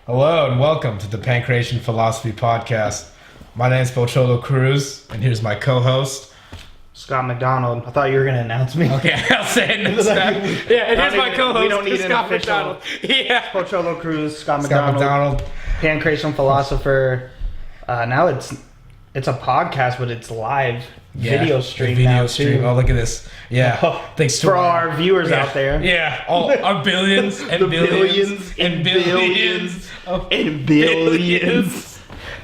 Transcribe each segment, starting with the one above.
Hello and welcome to the Pankration Philosophy Podcast. My name is Pocholo Cruz, and here's my co-host, Scott McDonald. I thought you were going to announce me. Okay, I'll say it next time. Yeah, and here's my co-host, we don't need Scott an official. McDonald. Yeah. Pocholo Cruz, Scott Scott McDonald. McDonald. Pankration Philosopher. Now it's a podcast, but it's live video stream now too. Oh, look at this. Yeah. Thanks for all our viewers out there. Yeah. All our billions and billions and billions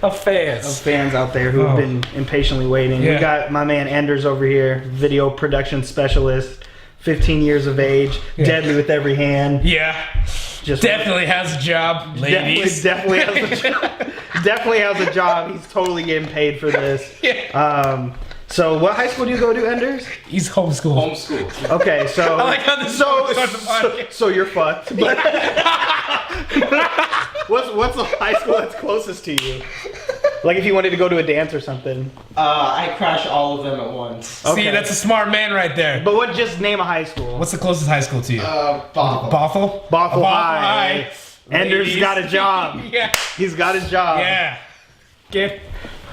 of fans out there who have been impatiently waiting. Yeah. We got my man Anders over here, video production specialist, 15 years of age, deadly with every hand. Yeah. Just definitely has a job, ladies. Definitely has a job. Definitely has a job. He's totally getting paid for this. Yeah. So what high school do you go to, Anders? He's homeschooled. Homeschool. Okay, so I like how this so you're fucked. But what's the high school that's closest to you? Like if you wanted to go to a dance or something. I crash all of them at once. Okay. See, that's a smart man right there. But just name a high school. What's the closest high school to you? Bothell. Bothell High. Anders got a job. Yeah. He's got a job. Yeah. Get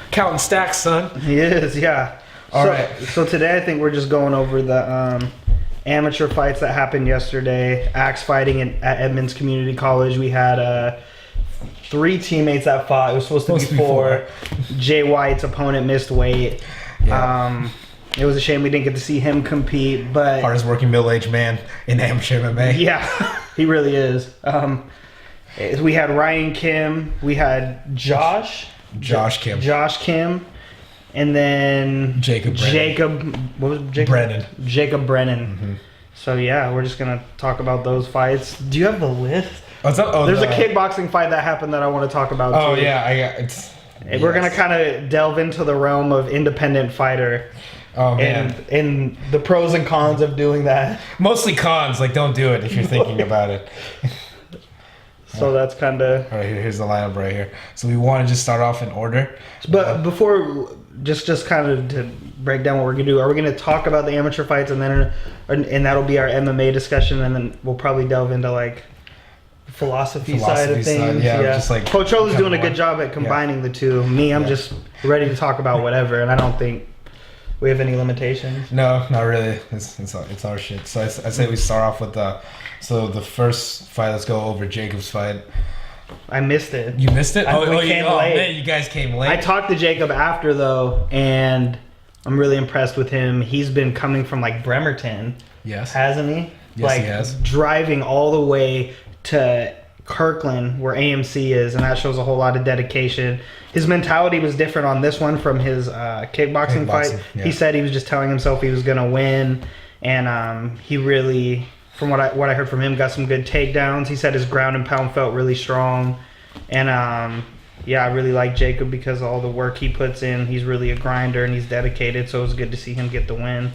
counting stacks, son. He is, yeah. All right. So today I think we're just going over the amateur fights that happened yesterday. Axe fighting at Edmonds Community College. We had 3 teammates that fought. It was supposed to be 4. Jay White's opponent missed weight. Yeah. It was a shame we didn't get to see him compete, but hardest working middle-aged man in amateur MMA. Yeah, he really is. We had Ryan Kim. We had Josh Kim. And then Jacob Brennan. Jacob Brennan. Mm-hmm. So yeah, we're just gonna talk about those fights. Do you have the list? There's a kickboxing fight that happened that I want to talk about. Oh too. Yeah, We're gonna kind of delve into the realm of independent fighter. Oh man, and the pros and cons of doing that. Mostly cons. Like, don't do it if you're thinking about it. So that's kind of. All right, here's the lineup right here. So we want to just start off in order. But before, just kind of to break down what we're gonna do, are we gonna talk about the amateur fights and that'll be our MMA discussion, and then we'll probably delve into like the philosophy side of things. Yeah. Just like Pocholo's doing a good job at combining the two. Me, I'm just ready to talk about whatever, and I don't think we have any limitations. No, not really. It's our shit. So I say we start off with the first fight. Let's go over Jacob's fight. I missed it. You missed it? We came late. Man, you guys came late. I talked to Jacob after though, and I'm really impressed with him. He's been coming from like Bremerton. Yes. Hasn't he? Yes, he has. Driving all the way to Kirkland where AMC is, and that shows a whole lot of dedication. His mentality was different on this one from his kickboxing fight. Yeah. He said he was just telling himself he was gonna win, and he really, from what I heard from him, got some good takedowns. He said his ground and pound felt really strong, and I really like Jacob because of all the work he puts in. He's really a grinder and he's dedicated, so it was good to see him get the win.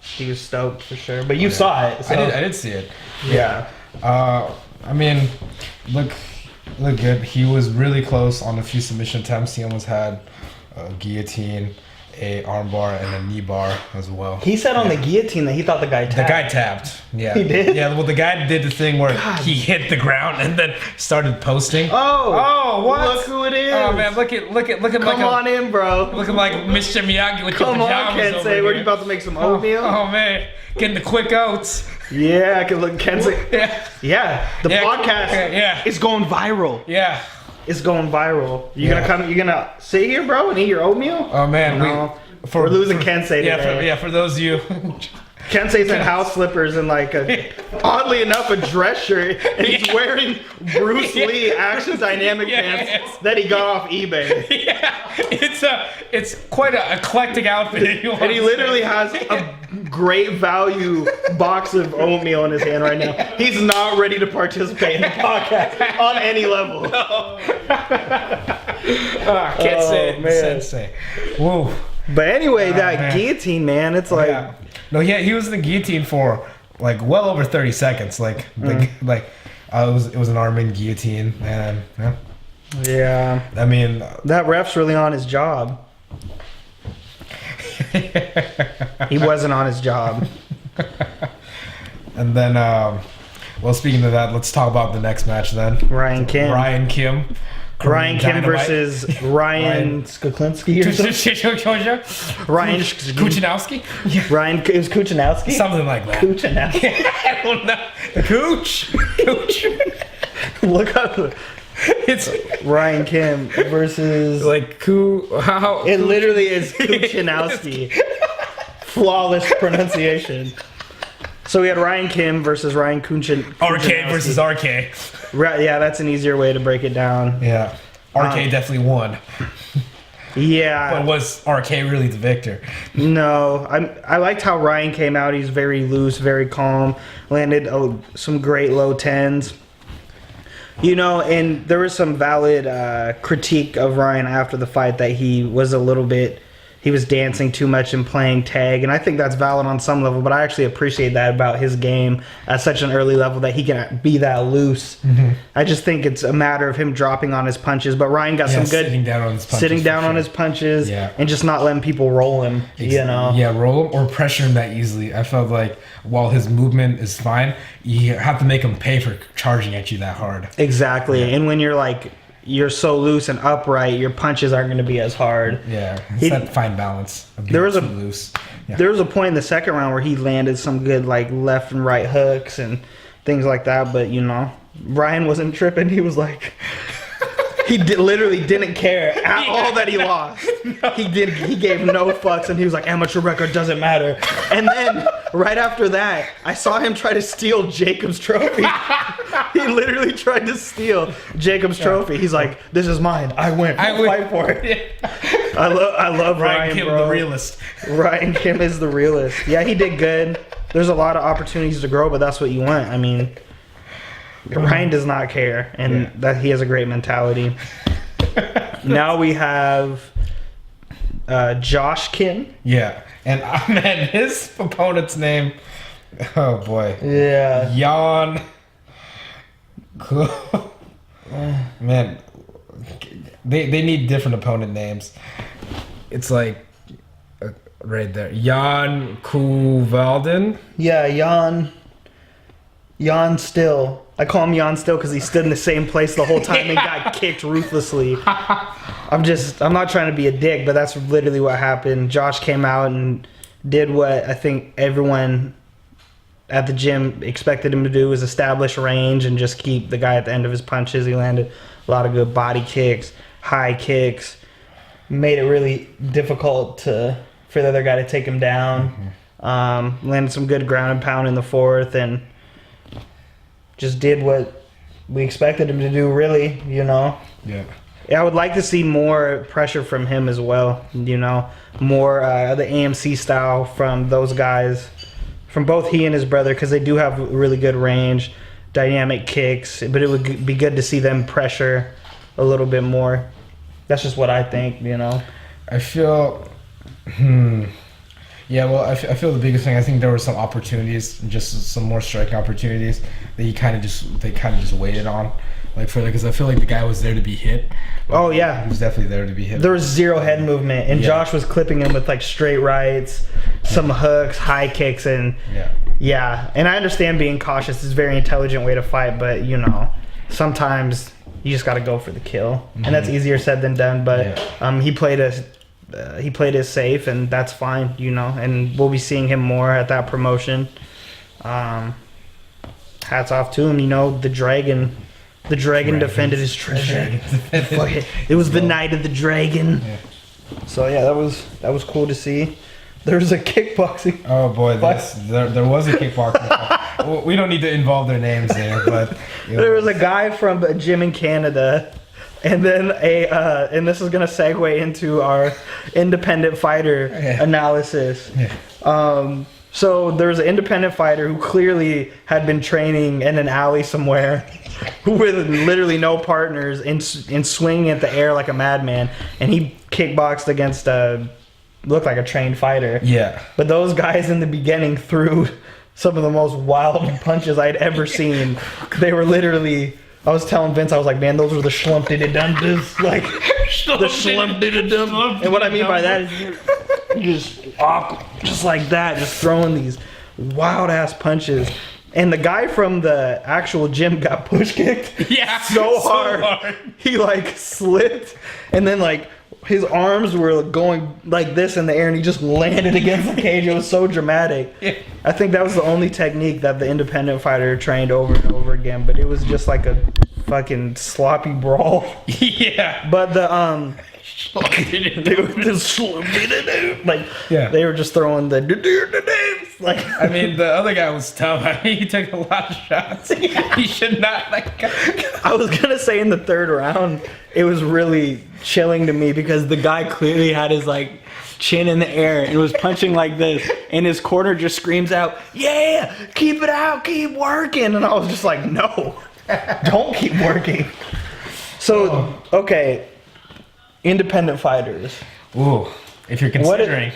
He was stoked for sure, but you saw it. So. I did see it. Yeah. I mean, look good. He was really close on a few submission attempts. He almost had a guillotine, a armbar, and a knee bar as well. He said on the guillotine that he thought the guy tapped. The guy tapped. Yeah. He did? Yeah, well, the guy did the thing where he hit the ground and then started posting. Oh, what? Look who it is. Oh, man, look at Come on in, bro. Looking like Mr. Miyagi with your pajamas. Come on, Kensei. Were you about to make some oatmeal? Oh, man. Getting the quick oats. Yeah, I can look Kensei. Yeah. The podcast is going viral. Yeah. It's going viral. You gonna sit here, bro, and eat your oatmeal? Oh man, we're losing Kensei today. For those of you. Kensei's in house slippers and like oddly enough, a dress shirt, and he's wearing Bruce Lee Action Dynamic pants that he got off eBay. Yeah, it's quite an eclectic outfit. And he literally has a great value box of oatmeal in his hand right now. He's not ready to participate in the podcast on any level. No. Can't say it, Sensei. Whoa. But anyway, guillotine, man, it's like. Yeah. No, yeah, he was in the guillotine for like well over 30 seconds. It was an arm-in guillotine, and yeah. I mean, that ref's really on his job. He wasn't on his job. And then Well, speaking of that, let's talk about the next match then. Ryan Kim. Ryan Kim Versus Ryan Skoklinski or something. Ryan Kuchanowski? Ryan, it was Kuchanowski? Something like that. Kuchanowski. I don't know. Cooch. Look up. It's Ryan Kim versus how it literally is Kuchanowski. Flawless pronunciation. So we had Ryan Kim versus Ryan RK versus RK. Right, yeah, that's an easier way to break it down. Yeah. RK definitely won. Yeah. But was RK really the victor? No. I liked how Ryan came out. He's very loose, very calm. Landed some great low 10s. You know, and there was some valid critique of Ryan after the fight that he was he was dancing too much and playing tag, and I think that's valid on some level, but I actually appreciate that about his game at such an early level that he can be that loose. Mm-hmm. I just think it's a matter of him dropping on his punches, but Ryan got some good sitting down on his punches, and just not letting people roll him, you know? Yeah, roll him or pressure him that easily. I felt like while his movement is fine, you have to make him pay for charging at you that hard. Exactly, and when you're so loose and upright, your punches aren't going to be as hard. Yeah, it's that fine balance. There was loose. Yeah. There was a point in the second round where he landed some good left and right hooks and things like that, but you know, Ryan wasn't tripping. He was like, literally didn't care at all that he lost. He gave no fucks, and he was like, amateur record doesn't matter. And then right after that, I saw him try to steal Jacob's trophy. He literally tried to steal Jacob's trophy. He's like, this is mine. I win. I'll fight for it. I love Ryan Kim, bro. the realist. Ryan Kim is the realist. Yeah, he did good. There's a lot of opportunities to grow, but that's what you want. I mean, Ryan does not care, and that he has a great mentality. Now we have Josh Kim. Yeah, and man, his opponent's name. Oh boy. Yeah. Jan. Man, they need different opponent names. It's like right there, Jan Kuvalden. Yeah, Jan Still. I call him Jan Still because he stood in the same place the whole time and got kicked ruthlessly. I'm not trying to be a dick, but that's literally what happened. Josh came out and did what I think everyone at the gym expected him to do, was establish range and just keep the guy at the end of his punches. He landed a lot of good body kicks, high kicks, made it really difficult for the other guy to take him down. Mm-hmm. Landed some good ground and pound in the fourth, and just did what we expected him to do, really, you know? Yeah. I would like to see more pressure from him as well, you know? More the AMC style from those guys, from both he and his brother, because they do have really good range, dynamic kicks, but it would be good to see them pressure a little bit more. That's just what I think, you know? I feel... Yeah, well, I feel the biggest thing, I think there were some opportunities, just some more striking opportunities that they kind of just waited on, because I feel like the guy was there to be hit. Oh yeah, he was definitely there to be hit. There was zero head movement, and Josh was clipping him with straight rights, some hooks, high kicks, and yeah. And I understand being cautious is a very intelligent way to fight, but you know, sometimes you just got to go for the kill, and that's easier said than done. But he played it safe, and that's fine, you know, and we'll be seeing him more at that promotion. Hats off to him, you know. The dragon defended his treasure. It was the night of the dragon. So yeah, that was cool to see. There was a kickboxing. Oh boy, there was a kickboxing. We don't need to involve their names there, but there was a guy from a gym in Canada. And then and this is gonna segue into our independent fighter analysis. So there's an independent fighter who clearly had been training in an alley somewhere, with literally no partners, and swinging at the air like a madman. And he kickboxed against looked like a trained fighter. Yeah. But those guys in the beginning threw some of the most wild punches I'd ever seen. They were literally. I was telling Vince, I was like, man, those were the schlumpdididundas, the schlumpdididum. And what I mean by that is just like that, just throwing these wild ass punches. And the guy from the actual gym got push kicked. Yeah, so hard. He like slipped, and then like his arms were going like this in the air, and he just landed against the cage. It was so dramatic. Yeah. I think that was the only technique that the independent fighter trained over and over again. But it was just like a fucking sloppy brawl. Yeah. But the they were just throwing the like. I mean, the other guy was tough. I mean, he took a lot of shots. He should not like. I was gonna say in the third round, it was really chilling to me because the guy clearly had his like chin in the air and was punching like this, and his corner just screams out, "Yeah, keep it out, keep working," and I was just like, "No, don't keep working." So okay. Independent fighters. Ooh, if you're considering.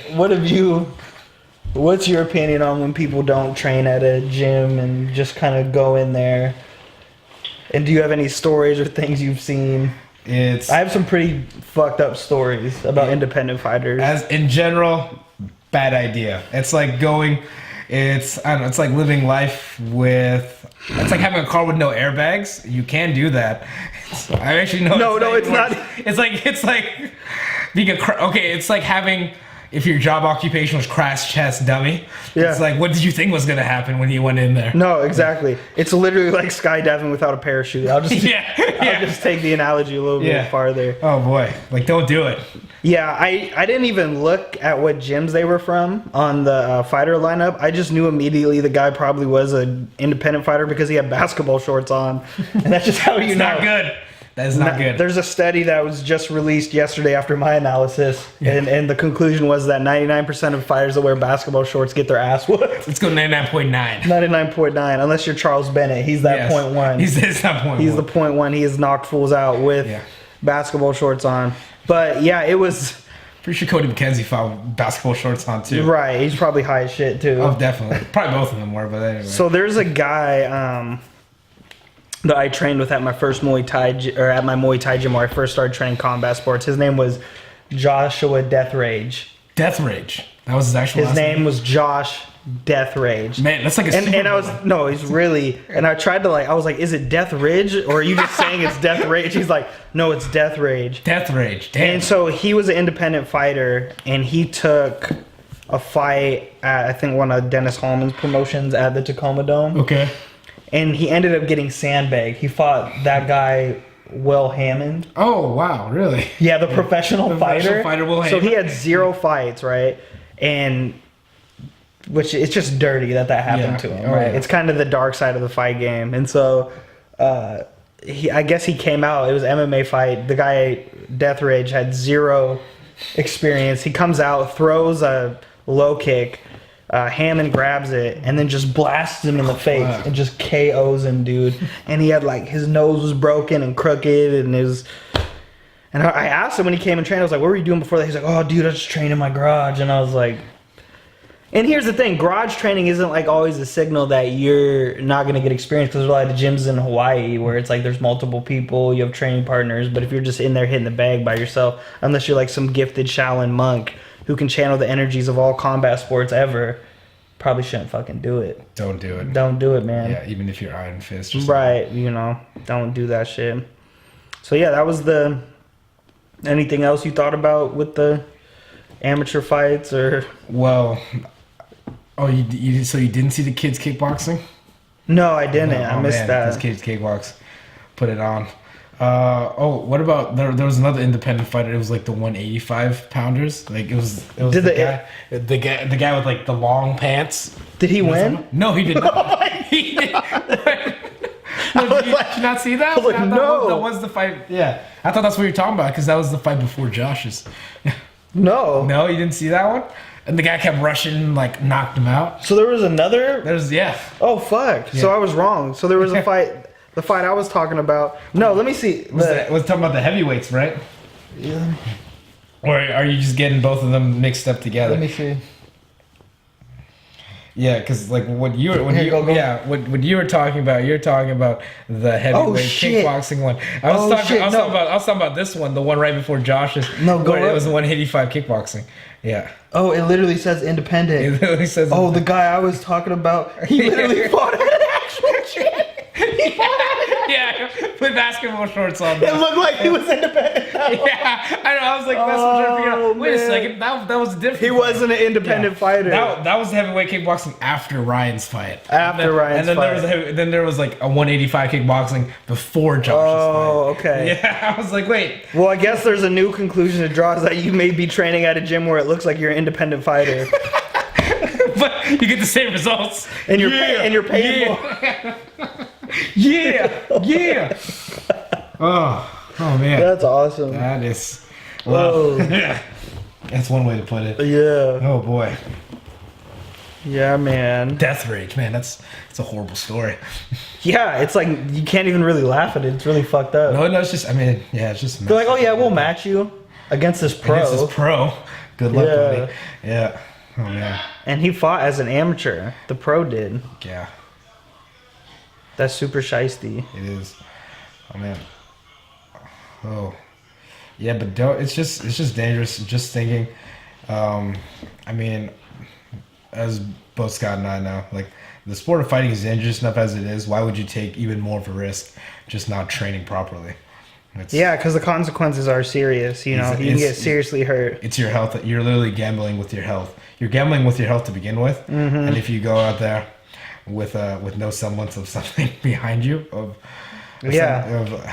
What's your opinion on when people don't train at a gym and just kind of go in there? And do you have any stories or things you've seen? I have some pretty fucked up stories about independent fighters. As in general, bad idea. It's like I don't know, it's like living life it's like having a car with no airbags. You can do that. I actually know. No, it's not. It's like being it's like having, if your job occupation was crash test dummy. Yeah. It's like, what did you think was gonna happen when you went in there? No, exactly. It's literally like skydiving without a parachute. I'll just I'll just take the analogy a little bit farther. Oh boy, like don't do it. Yeah, I didn't even look at what gyms they were from on the fighter lineup. I just knew immediately the guy probably was an independent fighter because he had basketball shorts on, and that's just how you know. Not good. That is not good. There's a study that was just released yesterday after my analysis, and the conclusion was that 99% of fighters that wear basketball shorts get their ass whooped. Let's go 99.9. 99.9, unless you're Charles Bennett. He's that 0.1. He's that 0.1. He's the 0.1. He has knocked fools out with basketball shorts on. But yeah, it was... Pretty sure Cody McKenzie fought with basketball shorts on too. Right, he's probably high as shit too. Oh, definitely. Probably both of them were, but anyway. So there's a guy... that I trained with at my first Muay Thai, or at my Muay Thai gym where I first started training combat sports. His name was Joshua Death Rage. Death Rage. That was his actual last name? His name was Josh Death Rage. Man, that's like a super and I was no, he's really. And I tried to I was like, is it Death Ridge or are you just saying it's Death Rage? He's like, no, it's Death Rage. Death Rage. Damn. And so he was an independent fighter, and he took a fight at I think one of Dennis Hallman's promotions at the Tacoma Dome. Okay. And he ended up getting sandbagged. He fought that guy, Will Hammond. Oh, wow, really? Yeah, the professional fighter. Professional fighter, Will Hammond. So he had 0 fights, right? And which it's just dirty that happened to him, right? It's kind of the dark side of the fight game. And so I guess he came out. It was an MMA fight. The guy, Death Rage, had 0 experience. He comes out, throws a low kick. Hammond grabs it and then just blasts him in the face and just KOs him, dude. And he had his nose was broken and crooked and And I asked him when he came and trained, I was like, what were you doing before that? He's like, oh, dude, I just trained in my garage. And I was like, and here's the thing, garage training isn't always a signal that you're not going to get experience because there's a lot of gyms in Hawaii where it's there's multiple people, you have training partners, but if you're just in there hitting the bag by yourself, unless you're some gifted Shaolin monk who can channel the energies of all combat sports ever, probably shouldn't fucking do it. Don't do it. Don't do it, man. Yeah, even if you're Iron Fist. Right, don't do that shit. So yeah, that was anything else you thought about with the amateur fights or? Well, so you didn't see the kids kickboxing? No, I didn't. I missed that. Those kids kickbox. Put it on. What about there was another independent fighter. It was the 185 pounders. It was the guy with the long pants. Did he win? No, he did not. He did. Did you not see that? No. That was the fight. Yeah, I thought that's what you were talking about because that was the fight before Josh's. No. No, you didn't see that one? And the guy kept rushing, knocked him out. So there was another? Oh, fuck. Yeah. So I was wrong. So there was a fight. The fight I was talking about. No, let me see. Was talking about the heavyweights, right? Yeah. Or are you just getting both of them mixed up together? Let me see. Yeah, because what you were talking about, you're talking about the heavyweight kickboxing one. I was talking about this one, the one right before Josh's. No, go It was the 185 kickboxing. Yeah. Oh, it literally says independent. It literally says. Oh, the guy I was talking about, he literally fought at had basketball shorts on. It looked like he was independent. Yeah, I know. I was like, that's what I'm trying to figure out. Wait a second, that was different. He wasn't an independent fighter. That was heavyweight kickboxing after Ryan's fight. Ryan's fight. Then there was like a 185 kickboxing before Josh's fight. Oh, okay. Yeah, I was like, wait. Well, I guess there's a new conclusion to draw, is that you may be training at a gym where it looks like you're an independent fighter. But you get the same results. And you're paying more. Yeah. Oh man. That's awesome. That is. Well, that's one way to put it. Yeah. Oh boy. Yeah, man. Death rage, man. It's a horrible story. Yeah, it's like you can't even really laugh at it. It's really fucked up. No, it's just. I mean, yeah, it's just. They're like, oh yeah, we'll match you against this pro. Against this pro. Good luck, buddy. Yeah. Oh man. And he fought as an amateur. The pro did. Yeah. That's super shiesty. It is. Oh man. Oh. Yeah, but it's just dangerous. Just thinking. I mean, as both Scott and I know, like the sport of fighting is dangerous enough as it is. Why would you take even more of a risk just not training properly? Yeah, because the consequences are serious. You know, you can get seriously hurt. It's your health. You're literally gambling with your health. You're gambling with your health to begin with, and if you go out there with no semblance of something behind you, of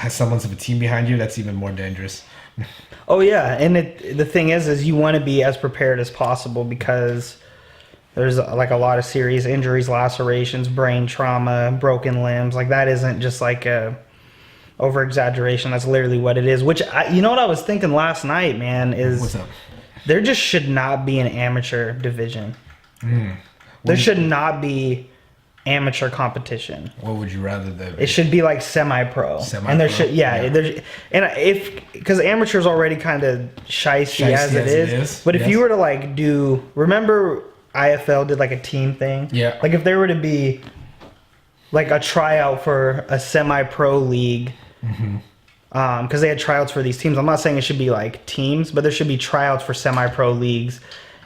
semblance of a team behind you, that's even more dangerous. Oh yeah, and the thing is you want to be as prepared as possible, because there's like a lot of serious injuries, lacerations, brain trauma, broken limbs. Like that isn't just like a over exaggeration. That's literally what it is. Which you know what I was thinking last night, man, is what's up? There just should not be an amateur division. There should not be amateur competition. What would you rather there be? It should be like semi-pro. And there should, because amateur's already kind of shiesty as it is. But if you were to like remember IFL did like a team thing? Yeah. Like if there were to be like a tryout for a semi-pro league, because they had tryouts for these teams. I'm not saying it should be like teams, but there should be tryouts for semi-pro leagues.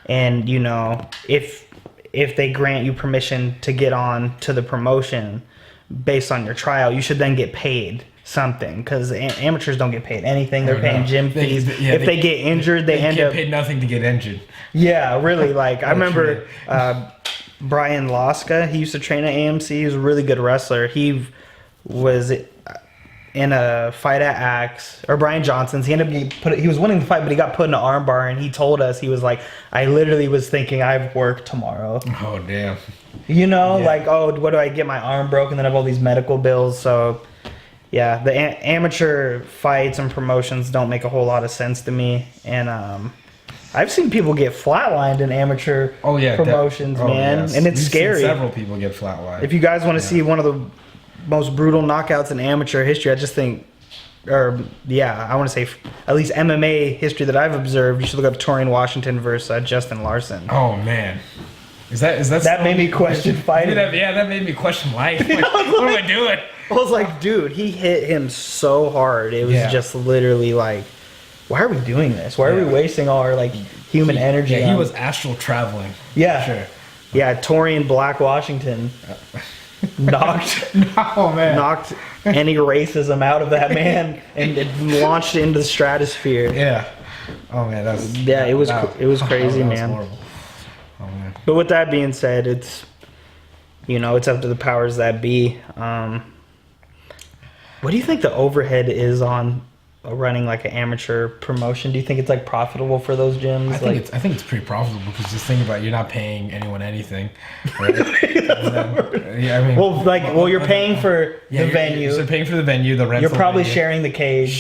And, you know, if they grant you permission to get on to the promotion based on your tryout, you should then get paid something, because amateurs don't get paid anything. They're paying gym fees. If they get injured, they end up paid nothing to get injured. Yeah, really. Like I remember Brian Laska. He used to train at AMC. He was a really good wrestler. He was in a fight at Axe, or Brian Johnson's. He ended up he was winning the fight, but he got put in an arm bar, and he told us, he was like, I literally was thinking I have work tomorrow. Oh damn. You know, like, oh, what do I get my arm broken? Then I have all these medical bills. So yeah, the amateur fights and promotions don't make a whole lot of sense to me. And I've seen people get flatlined in amateur promotions, man. Yes. And it's scary. Seen several people get flatlined. If you guys want to see one of the most brutal knockouts in amateur history, I just think, I want to say at least MMA history that I've observed, you should look up Torian Washington versus Justin Larson. Oh man. Is that made me question fighting? That made me question life. Like, what am I doing? I was like, dude, he hit him so hard. It was just literally like, why are we doing this? Why are we wasting all our like human energy? Yeah, he was astral traveling. Yeah. Sure. Yeah, Torian Black Washington knocked any racism out of that man and it launched into the stratosphere. Yeah. Oh man, it was crazy, man. Horrible. Oh man. But with that being said, it's up to the powers that be. What do you think the overhead is on running like an amateur promotion? Do you think it's like profitable for those gyms? I think it's pretty profitable, because just think about it, you're not paying anyone anything, right? You're paying for the venue. You're paying for the venue, the rental. You're probably venue. sharing the cage.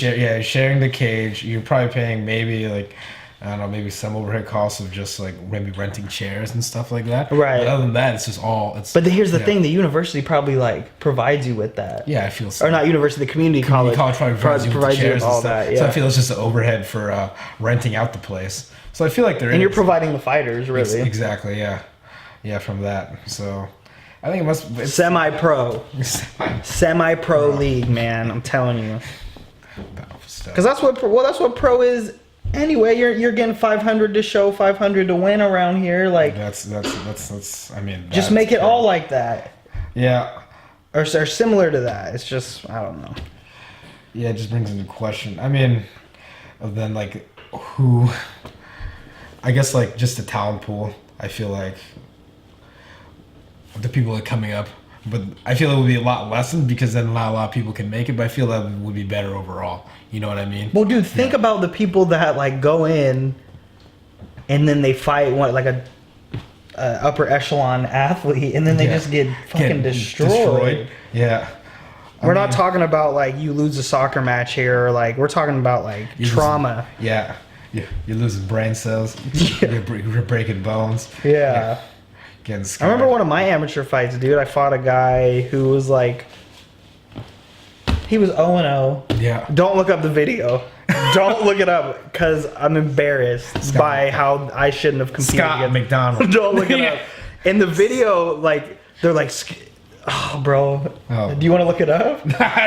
Sharing the cage. You're probably paying maybe like, I don't know, maybe some overhead costs of just like maybe renting chairs and stuff like that. Right. But other than that, it's just all. But here's the thing: the university probably like provides you with that. Yeah, I feel so. Or not university, the community college probably provides you with chairs all and stuff. that. Yeah. So I feel it's just an overhead for renting out the place. So I feel like you're providing the fighters, really. Exactly. Yeah. Yeah. From that, so I think it's semi-pro league, man. I'm telling you. Because that's what pro is. Anyway, you're getting 500 to show, 500 to win around here. Like that's. I mean, just make it all like that. Yeah. Or similar to that. It's just, I don't know. Yeah, it just brings into question. I mean, then like who? I guess like just the talent pool. I feel like the people that are coming up, but I feel it would be a lot lessened because then not a lot of people can make it. But I feel that would be better overall. You know what I mean? Well, dude, think about the people that like go in, and then they fight like a upper echelon athlete, and then they just get fucking destroyed. Yeah. We're not talking about like you lose a soccer match here, or like we're talking about like trauma. Yeah. You're losing brain cells. You're breaking bones. Yeah. Getting I scarred. remember one of my amateur fights, dude. I fought a guy who was like, he was 0-0. Yeah. Don't look up the video. Don't look it up because I'm embarrassed by how I shouldn't have competed against McDonald. Don't look it up. In the video, like they're like, oh, bro. Oh. Do you want to look it up?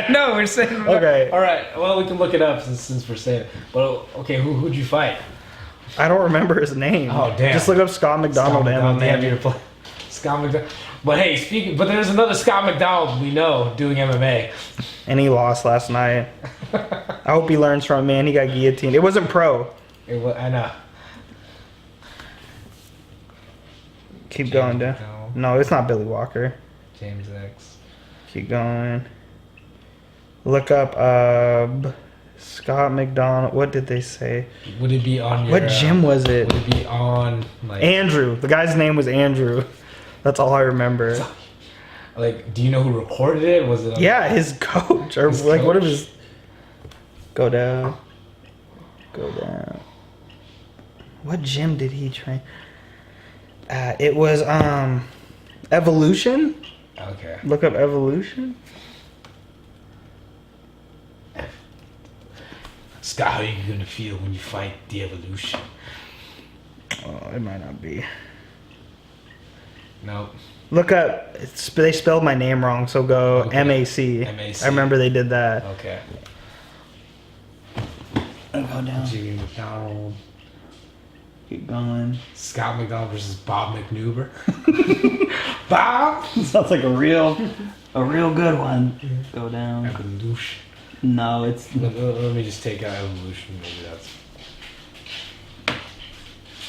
No, we're saying. Okay. All right. Well, we can look it up since we're saying it. But okay, who'd you fight? I don't remember his name. Oh, damn. Just look up Scott McDonald. Scott McDonald. But hey, but there's another Scott McDonald we know doing MMA. And he lost last night. I hope he learns from it, man. He got guillotined. It wasn't pro. I know. Keep going, dude. No, it's not Billy Walker. James X. Keep going. Look up Scott McDonald. What did they say? Would it be on your... What gym was it? Would it be on... like Andrew. The guy's name was Andrew. That's all I remember. Like, do you know who recorded it? Was it... Yeah, his coach. Or his like, coach? what of his... Go down. Go down. What gym did he train? It was, Evolution? Okay. Look up Evolution. Scott, how are you going to feel when you fight the Evolution? Oh, it might not be. Nope. Look up, they spelled my name wrong, so go Okay. MAC. MAC. I remember they did that. Okay. Go down. Jimmy McDonald. Keep going. Scott McDonald versus Bob McNuber. Bob! Sounds like a real good one. Go down. Evolution. No, it's... Let me just take out Evolution. Maybe that's...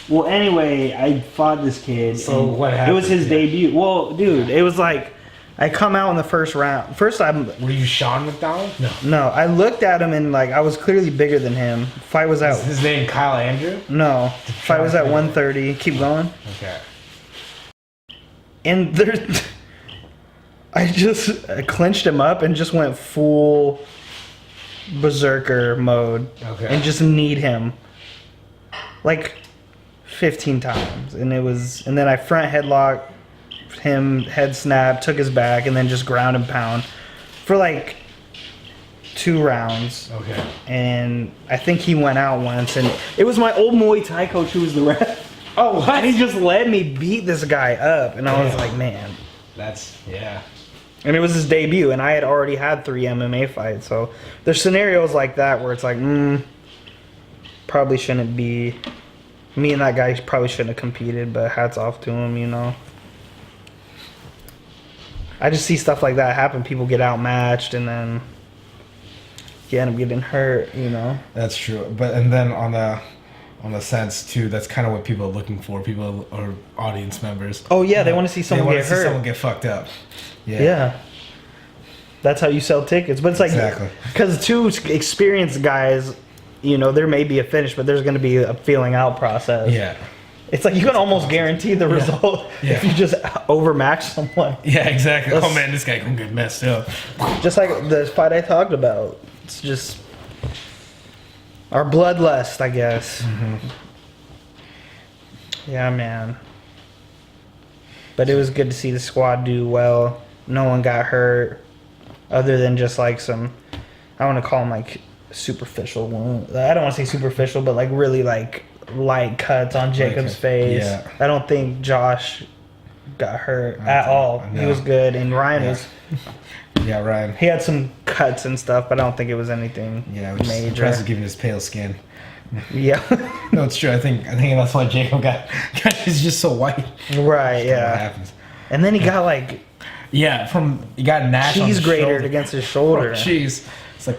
Well, anyway, I fought this kid. So what It happened? was his Yeah. debut. Well, dude, it was like... I come out in the first round. First, Were you Sean McDonald? No. I looked at him and like I was clearly bigger than him. Fight was out. Is his name Kyle Andrew? No, fight was at 130. Keep going. Okay. And there, I just clinched him up and just went full berserker mode. Okay. And just kneed him like 15 times, and then I front headlock him, head snap, took his back, and then just ground and pound for like 2 rounds. Okay. And I think he went out once, and it was my old Muay Thai coach who was the ref. Oh, what? And he just let me beat this guy up, and I was like, man. Yeah. And it was his debut, and I had already had 3 MMA fights, so there's scenarios like that where it's like, probably shouldn't be. Me and that guy probably shouldn't have competed, but hats off to him, you know. I just see stuff like that happen. People get outmatched, and then you end up getting hurt, you know. That's true. And then on the sense too, that's kind of what people are looking for. People are audience members. Oh yeah, they want to see someone they get hurt. Someone get fucked up. Yeah. Yeah. That's how you sell tickets. But it's like, Exactly. because 2 experienced guys, you know, there may be a finish, but there's going to be a feeling out process. Yeah. It's like you can almost guarantee the result if you just overmatch someone. Yeah, exactly. That's- Oh man, this guy gonna get messed up. Just like the fight I talked about. It's just our bloodlust, I guess. Mm-hmm. Yeah, man. But it was good to see the squad do well. No one got hurt, other than just like some, I want to call them like superficial wounds. I don't want to say superficial, but like really like light cuts on Jacob's face. Yeah. I don't think Josh got hurt at all. No. He was good, and Ryan was. Yeah, Ryan. He had some cuts and stuff, but I don't think it was anything Yeah, which is major. impressive given his pale skin. Yeah. No, it's true. I think that's why Jacob got. He's just so white. Right. What Yeah. happens? And then he got like Yeah, you got Nash on cheese the grated shoulder. against his shoulder. Oh, jeez. It's like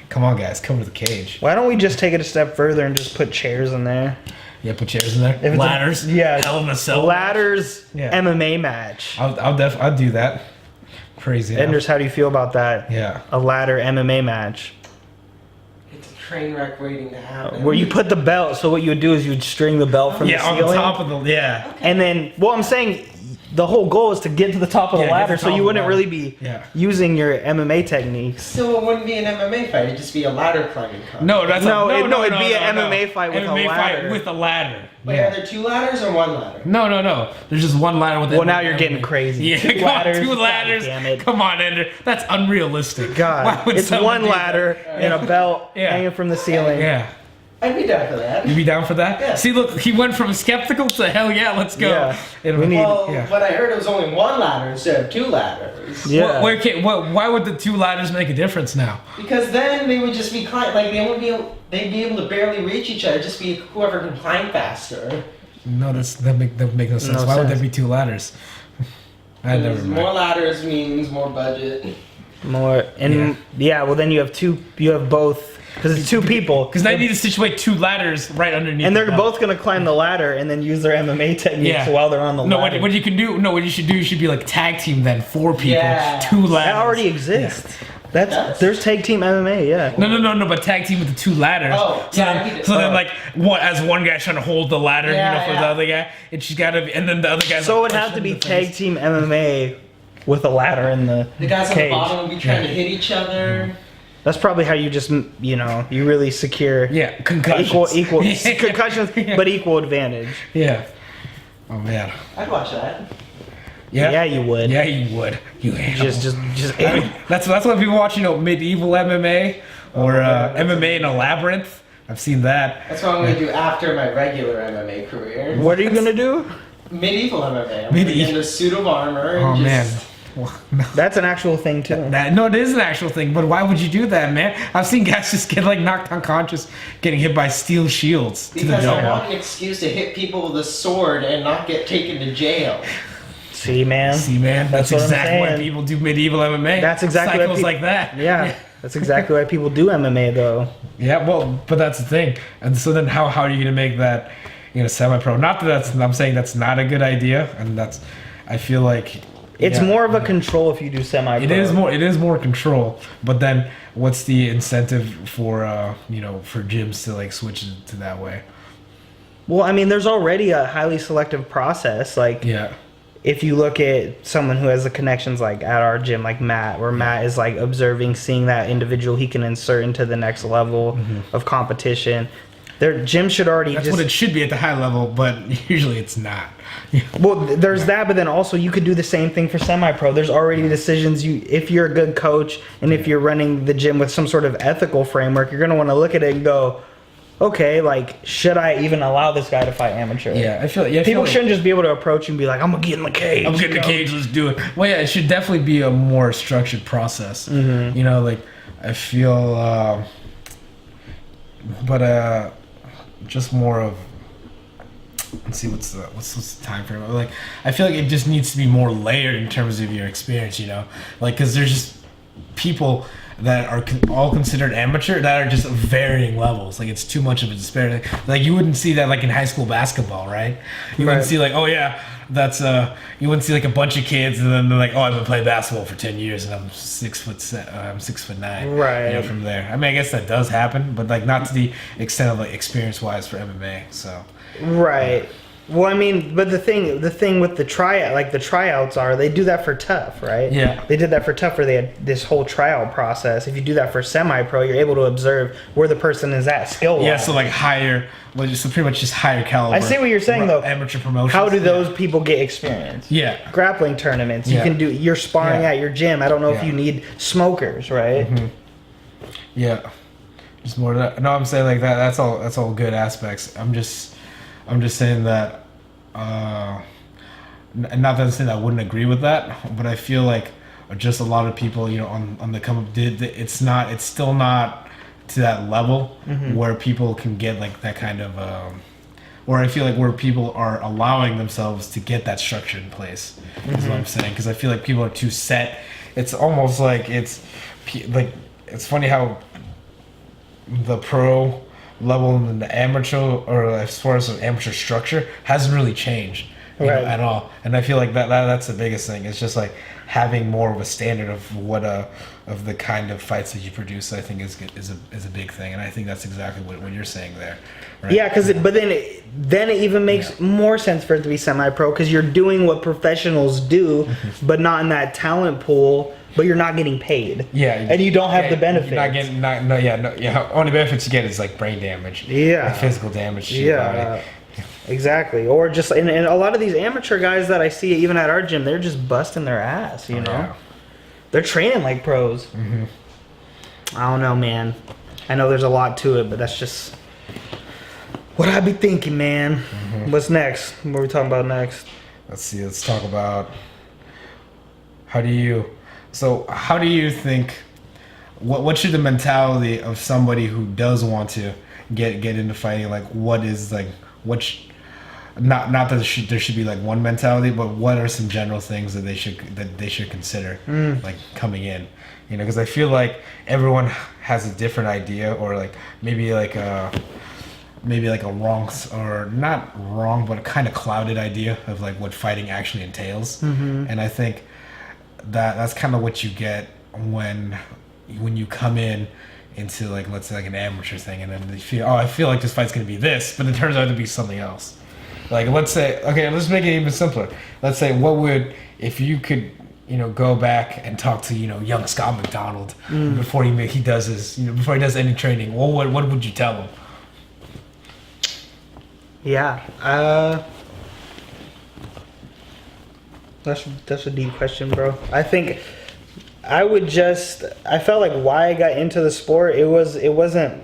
come on, guys, come to the cage. Why don't we just take it a step further and just put chairs in there? Yeah, put chairs in there. If it's Ladders. Hell in a Cell. Ladders. Yeah. MMA match. I'll do that. Crazy. Enders, how do you feel about that? Yeah. A ladder MMA match. It's a train wreck waiting to happen. Where you put the belt, so what you would do is you would string the belt from the Yeah, on ceiling. top of the And then, well, I'm saying the whole goal is to get to the top of the Yeah, get to ladder, the so top you of the wouldn't ladder. really be Yeah. using your MMA techniques. So it wouldn't be an MMA fight. It'd just be a ladder climbing contest. No, that's No, a, it'd be an MMA fight with a MMA ladder. fight with a ladder. Wait, are there 2 ladders or 1 ladder? No. There's just one ladder with. Well, now you're getting crazy. Yeah, 2 come on, ladders. 2 ladders. God damn it. Come on, Ender. That's unrealistic. Why God, would it's someone one do that? ladder and a belt Yeah. hanging from the ceiling. Yeah. I'd be down for that. You be down for that? Yeah. See, look, he went from skeptical to hell yeah, let's go. Yeah. It'll We be- need- Well, yeah. but I heard it was only 1 ladder instead of 2 ladders. Yeah. Why would the 2 ladders make a difference now? Because then they would just be like they'd be able to barely reach each other. Just be whoever can climb faster. No, that make no sense. No Why would there sense. be 2 ladders? I never Because mind. more ladders means more budget. More and yeah. Well, then you have 2. You have both because it's 2 people. Because I need to situate 2 ladders right underneath. And they're the belt. both gonna climb the ladder and then use their MMA techniques Yeah. while they're on the No, ladder. what you can do? No, what you should do? You should be like tag team then, 4 people, Yeah. 2 ladders. That already exists. There's tag team MMA. Yeah. No, but tag team with the 2 ladders. Oh, so yeah, then, he did. so then Oh. like one guy's trying to hold the ladder, Yeah, for yeah. the other guy, and she's got to, and then the other guy's. So it like, would have to be pushing the tag team MMA with a ladder in the The guys on cage. the bottom would be trying Yeah. to hit each other. That's probably how you just you really secure Yeah, concussions. equal Yeah. concussions, but equal advantage. Yeah. Oh man. I'd watch that. Yeah, you would. Yeah, you would. You animal. Just That's why people watch, medieval MMA or MMA in a labyrinth. I've seen that. That's what I'm gonna do after my regular MMA career. What are you gonna do? Medieval MMA. I'm Medi- gonna get in a suit of armor and Oh just. man. Well, no. That's an actual thing too. No, it is an actual thing, but why would you do that, man? I've seen guys just get like knocked unconscious, getting hit by steel shields to the Because I jaw. want an excuse to hit people with a sword and not get taken to jail. See, man. See, man, that's what I'm exactly why saying. people do medieval MMA. That's exactly why cycles peop- like that. Yeah, that's exactly why people do MMA though. Yeah, well, but that's the thing. And so then how are you gonna make that, semi-pro? Not that I'm saying that's not a good idea, and I feel like It's yeah, more of a control if you do semi-pro. It is more control, but then what's the incentive for for gyms to like switch it to that way? Well, I mean, there's already a highly selective process. Like, Yeah. if you look at someone who has the connections, like at our gym, like Matt, where Matt is like observing, seeing that individual he can insert into the next level of competition. Their gym should already That's just. what it should be at the high level, but usually it's not. Well, there's that, but then also you could do the same thing for semi-pro. There's already decisions if you're a good coach and if you're running the gym with some sort of ethical framework, you're gonna want to look at it and go, okay, like, should I even allow this guy to fight amateur? Yeah, I feel People like shouldn't just be able to approach and be like, I'm gonna get in the cage. I'm getting the cage, let's do it. Well, yeah, it should definitely be a more structured process. Like I feel, just more of. Let's see what's the time frame. Like I feel like it just needs to be more layered in terms of your experience. Like because there's just people that are all considered amateur that are just varying levels. Like it's too much of a disparity. Like you wouldn't see that like in high school basketball, right? You wouldn't see like, oh yeah, that's you wouldn't see like a bunch of kids and then they're like, oh, I've been playing basketball for 10 years and I'm 6'9". Right. From there. I mean, I guess that does happen, but like not to the extent of like experience wise for MMA. So. Right. Well, I mean, but the thing with the tryout, like the tryouts are, they do that for tough, right? Yeah. They did that for tough, where they had this whole tryout process. If you do that for semi-pro, you're able to observe where the person is at skill-wise. Yeah, so like higher, so pretty much just higher caliber. I see what you're saying though. Amateur promotions. How do those people get experience? Yeah. Grappling tournaments. Yeah. You can you're sparring Yeah. at your gym. I don't know if Yeah. you need smokers, right? Yeah. Just more. No, I'm saying like that. That's all good aspects. I'm just saying that. Not that I'm saying I wouldn't agree with that, but I feel like just a lot of people, on the come up it's still not to that level where people can get like that kind of or I feel like where people are allowing themselves to get that structure in place is what I'm saying, because I feel like people are too set. It's almost like it's funny how the pro level and the amateur, or as far as the amateur structure, hasn't really changed at all. And I feel like that's the biggest thing. It's just like having more of a standard of what of the kind of fights that you produce. I think is a big thing, and I think that's exactly what you're saying there. Right? Yeah, but then it even makes more sense for it to be semi-pro, because you're doing what professionals do, but not in that talent pool. But you're not getting paid. Yeah, and you don't have the benefits. You're not getting only benefits you get is like brain damage. Yeah, like physical damage to your body. Exactly. Or just and a lot of these amateur guys that I see even at our gym, they're just busting their ass. You know, yeah. They're training like pros. Mm-hmm. I don't know, man. I know there's a lot to it, but that's just what I be thinking, man. Mm-hmm. What's next? What are we talking about next? Let's see. Let's talk about how do you think, what should the mentality of somebody who does want to get into fighting, like what is like, not that there should be like one mentality, but what are some general things that they should consider like coming in, you know, because I feel like everyone has a different idea, or like maybe like a wrong, or not wrong, but a kind of clouded idea of like what fighting actually entails. And I think that's kind of what you get when you come into like, let's say like an amateur thing, and then they feel, I feel like this fight's gonna be this, but it turns out to be something else. Like let's say, okay, let's make it even simpler. Let's say, if you could, you know, go back and talk to, you know, young Scott McDonald before he does any training, what would you tell him? Yeah, that's a deep question, bro. I think I felt like why I got into the sport, it wasn't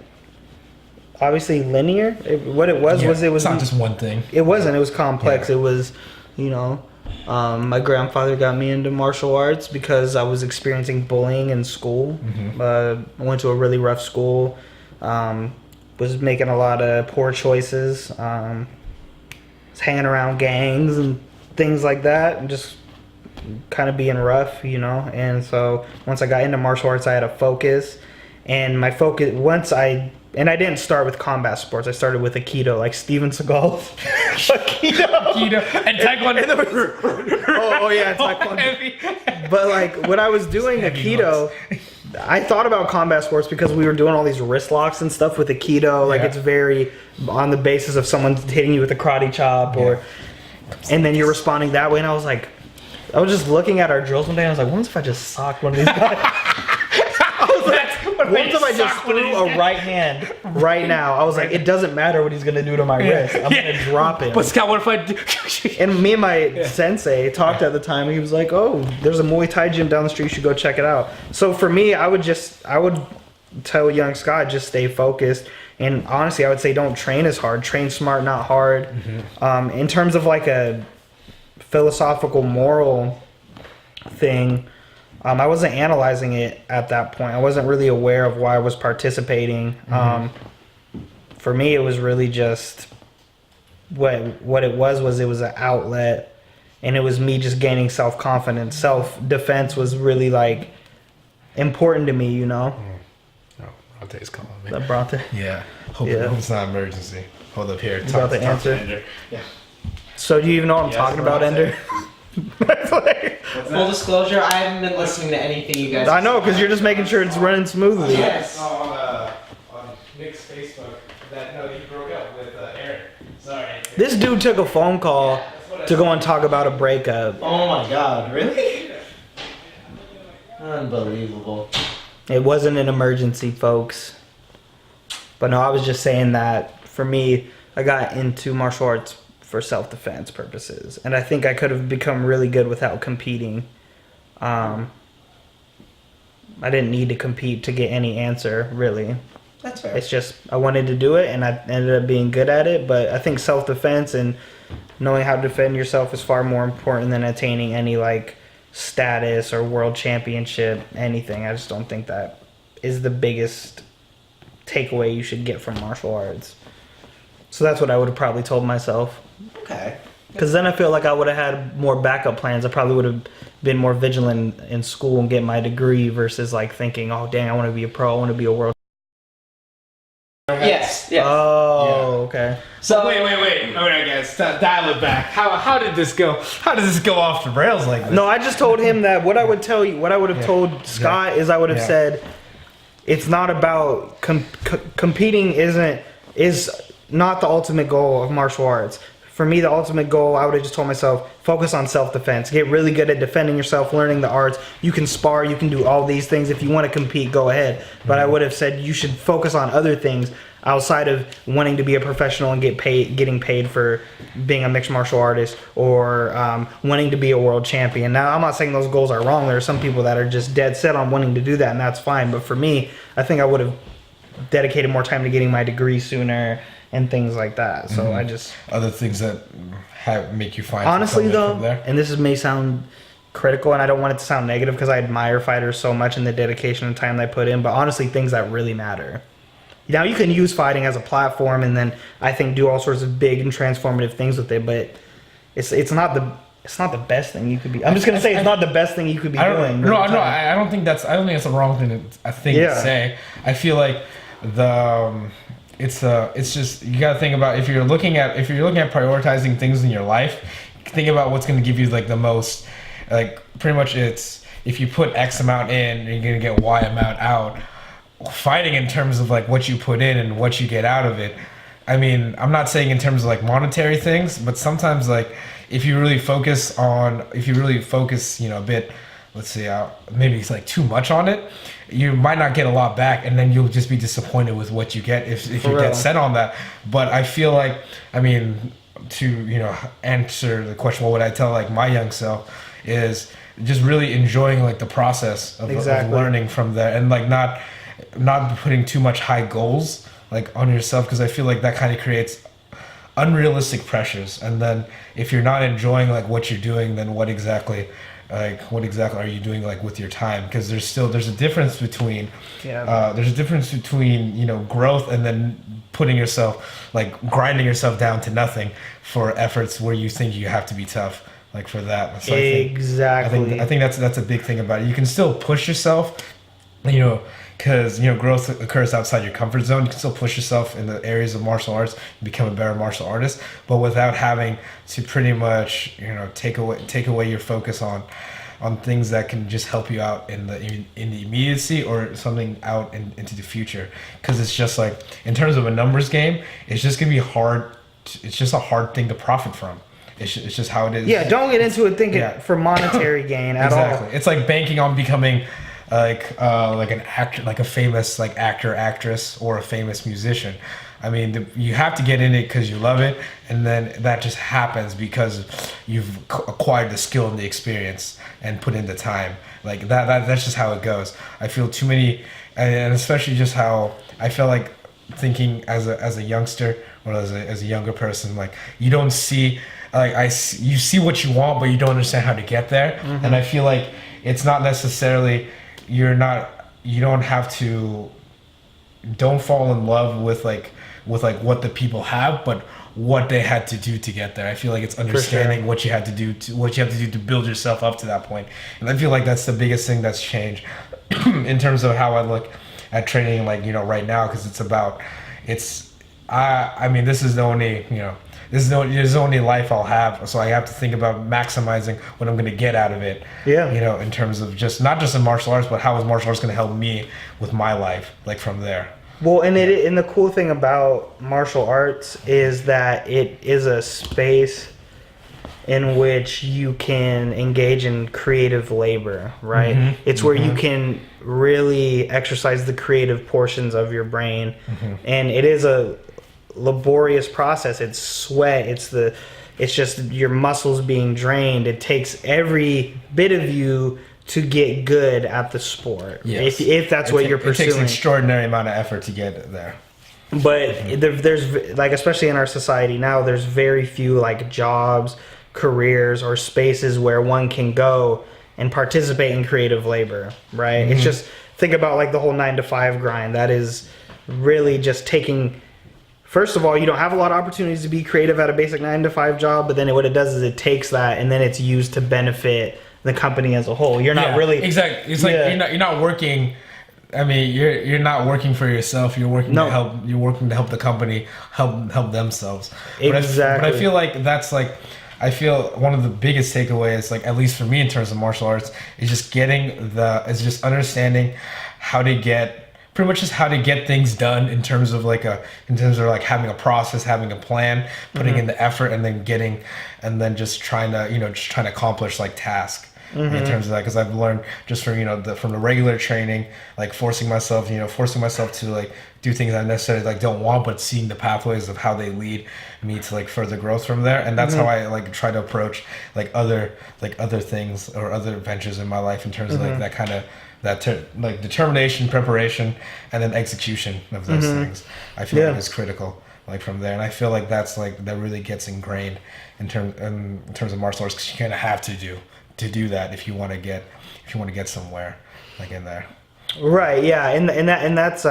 obviously linear. It was it's not just one thing. It wasn't. It was complex. Yeah. It was, you know, my grandfather got me into martial arts because I was experiencing bullying in school. I went to a really rough school. Was making a lot of poor choices. Was hanging around gangs and things like that, and just kind of being rough, you know. And so once I got into martial arts, I had a focus, and my focus I didn't start with combat sports. I started with Aikido, like Steven Seagal. Aikido and Taekwondo. oh yeah, Taekwondo. But like when I was doing Aikido, I thought about combat sports because we were doing all these wrist locks and stuff with Aikido. Like it's very on the basis of someone hitting you with a karate chop, and then you're responding that way. And I was just looking at our drills one day, and I was like, what if I just socked one of these guys? What if I just threw a right hand right now? I was like, it doesn't matter what he's going to do to my wrist. I'm going to drop him. But Scott, what if I do? And me and my sensei talked at the time. He was like, oh, there's a Muay Thai gym down the street. You should go check it out. So for me, I would tell young Scott, just stay focused. And honestly, I would say don't train as hard. Train smart, not hard. In terms of like a philosophical, moral thing, I wasn't analyzing it at that point. I wasn't really aware of why I was participating. For me, it was really just what it was an outlet, and it was me just gaining self-confidence. Self-defense was really like important to me, you know. Bronte's calling me. That Bronte? Yeah. Hope it's not an emergency. Hold up here. Talk to Ender. Yeah. So do you even know what I'm talking about, Ender? Full disclosure, I haven't been listening to anything you guys. I know, because you're just making sure it's running smoothly. Yes. On Nick's Facebook, he broke up with Aaron. Sorry. This dude took a phone call to go and talk about a breakup. Oh my God! Really? Unbelievable. It wasn't an emergency, folks. But no, I was just saying that for me, I got into martial arts for self-defense purposes, and I think I could have become really good without competing. I didn't need to compete to get any answer, really. That's fair. It's just I wanted to do it, and I ended up being good at it. But I think self-defense and knowing how to defend yourself is far more important than attaining any like status or world championship, anything. I just don't think that is the biggest takeaway you should get from martial arts. So that's what I would have probably told myself. Okay. Because then I feel like I would have had more backup plans. I probably would have been more vigilant in school and get my degree versus like thinking, oh dang, I want to be a pro, I want to be a world. Yes. Oh, okay. So wait. Okay, guys, dial it back. How did this go? How does this go off the rails like this? No, I just told him that what I would tell you, what I would have told Scott is I would have said, it's not about competing. Is not the ultimate goal of martial arts. For me, the ultimate goal, I would have just told myself, focus on self-defense. Get really good at defending yourself, learning the arts. You can spar, you can do all these things. If you want to compete, go ahead. But I would have said you should focus on other things outside of wanting to be a professional and getting paid for being a mixed martial artist or wanting to be a world champion. Now, I'm not saying those goals are wrong. There are some people that are just dead set on wanting to do that, and that's fine. But for me, I think I would have dedicated more time to getting my degree sooner and things like that. So I just... Other things that make you find... Honestly, though, and this may sound critical, and I don't want it to sound negative because I admire fighters so much and the dedication and time they put in, but honestly, things that really matter. Now, you can use fighting as a platform and then I think do all sorts of big and transformative things with it, but it's not the best thing you could be... I'm just going to say it's not the best thing you could be doing. No, I don't think that's the wrong thing to say. I feel like it's just, you got to think about if you're looking at prioritizing things in your life, think about what's going to give you like the most, like pretty much it's, if you put X amount in, you're going to get Y amount out. Fighting in terms of like what you put in and what you get out of it. I mean, I'm not saying in terms of like monetary things, but sometimes like if you really focus, a bit, let's say maybe it's like too much on it, you might not get a lot back, and then you'll just be disappointed with what you get if you get set on that. But I feel like, I mean, to answer the question, what would I tell like my young self is just really enjoying like the process of learning from there, and like not putting too much high goals like on yourself, because I feel like that kind of creates unrealistic pressures. And then if you're not enjoying like what you're doing, then what exactly are you doing like with your time? Because there's a difference between growth and then putting yourself, like grinding yourself down to nothing for efforts where you think you have to be tough, like for that. So I think that's a big thing about it. You can still push yourself, because growth occurs outside your comfort zone. You can still push yourself in the areas of martial arts and become a better martial artist, but without having to pretty much take away your focus on things that can just help you out in the immediacy or something out into the future. Because it's just like, in terms of a numbers game, it's just gonna be hard. It's just a hard thing to profit from. It's just how it is. Yeah, don't get into it thinking for monetary gain at all. It's like banking on becoming like an actor, like a famous like actor, actress, or a famous musician. I mean, you have to get in it because you love it, and then that just happens because you've acquired the skill and the experience and put in the time. Like that's just how it goes. I feel too many, and especially just how I feel like thinking as a youngster or as a younger person, like you don't see, like you see what you want, but you don't understand how to get there. Mm-hmm. And I feel like it's not necessarily, don't fall in love with what the people have, but what they had to do to get there. I feel like it's understanding what you have to do to build yourself up to that point. And I feel like that's the biggest thing that's changed in terms of how I look at training, like, right now, because I mean, this is the only life I'll have, so I have to think about maximizing what I'm going to get out of it. Yeah. In terms of not just in martial arts, but how is martial arts going to help me with my life, like from there. Well, and the cool thing about martial arts is that it is a space in which you can engage in creative labor, right? Mm-hmm. It's where you can really exercise the creative portions of your brain, and it is a laborious process. It's sweat. It's just your muscles being drained. It takes every bit of you to get good at the sport. Yes. If that's what you're pursuing. It takes an extraordinary amount of effort to get there. But there's like, especially in our society now, there's very few like jobs, careers, or spaces where one can go and participate in creative labor, right? Mm-hmm. It's just, think about like the whole 9-to-5 grind. That is really just taking first of all, you don't have a lot of opportunities to be creative at a basic 9-to-5 job, but then what it does is it takes that and then it's used to benefit the company as a whole. You're not really exactly. It's like you're not working. I mean, you're not working for yourself. You're working to help. You're working to help the company help themselves. Exactly. But I feel like that's like. I feel one of the biggest takeaways, like at least for me in terms of martial arts, is just just understanding how to get. Pretty much just how to get things done in terms of like having a process, having a plan, putting in the effort, and then just trying to accomplish like task in terms of that. Because I've learned just from from the regular training, like forcing myself to like do things I necessarily like don't want, but seeing the pathways of how they lead me to like further growth from there. And that's how I like try to approach like other things or other ventures in my life in terms of like that kind of. Like determination, preparation, and then execution of those things, I feel like is critical. Like from there, and I feel like that really gets ingrained in terms of martial arts, because you kind of have to do that if you want to get somewhere, like in there. Right. Yeah. And that's